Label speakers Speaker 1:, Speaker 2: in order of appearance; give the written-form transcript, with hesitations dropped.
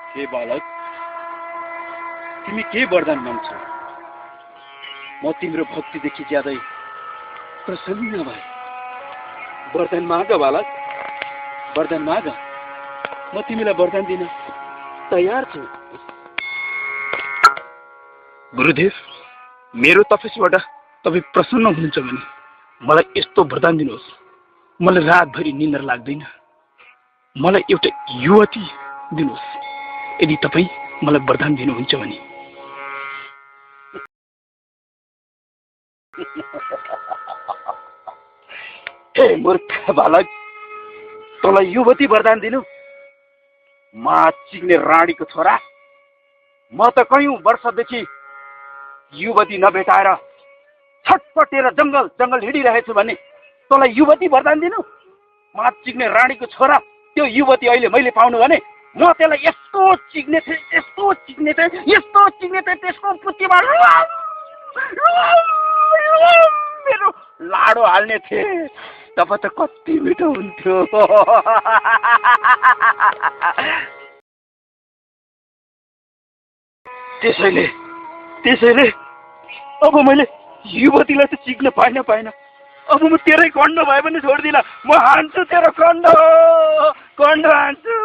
Speaker 1: हे बालक, तिमी के वरदान माग्छौ? म तिम्रो भक्तिदेखि ज्यादै प्रसन्न भए। वरदान माग बालक, वरदान माग। म तिमीलाई वरदान दिन तयार छु।
Speaker 2: गुरुदेव, मेरो तपस्याबाट तपाईँ प्रसन्न हुनुहुन्छ भने मलाई यस्तो वरदान दिनुहोस्। मलाई रातभरि निन्द्रा लाग्दैन। मलाई एउटा युवती दिनुहोस् यदि तपाईँ मलाई वरदान दिनुहुन्छ भने।
Speaker 1: हे मूर्ख बालक, तँलाई युवती वरदान दिनु? म चिग्ने रानीको छोरा। म त कयौं वर्षदेखि युवती नभेटाएर छटपटेर जंगल जंगल हिँडिरहेछु भने तँलाई युवती वरदान दिनु? म चिग्ने रानीको छोरा। त्यो युवती अहिले मैले पाउनु भने म त्यसलाई यस्तो चिग्ने थिएँ, यस्तो चिग्ने थिएँ, यस्तो चिग्ने थिएँ, त्यसको पुत्तीमा मेरो लाडो हाल्ने थिएँ। तब त कति मिठो हुन्थ्यो। त्यसैले अब मैले युवतीलाई त चिक्न पाइन। अब म तेरै कण्ड भयो भने छोड्दिन। म हान्छु तेरो कण्ड हान्छु।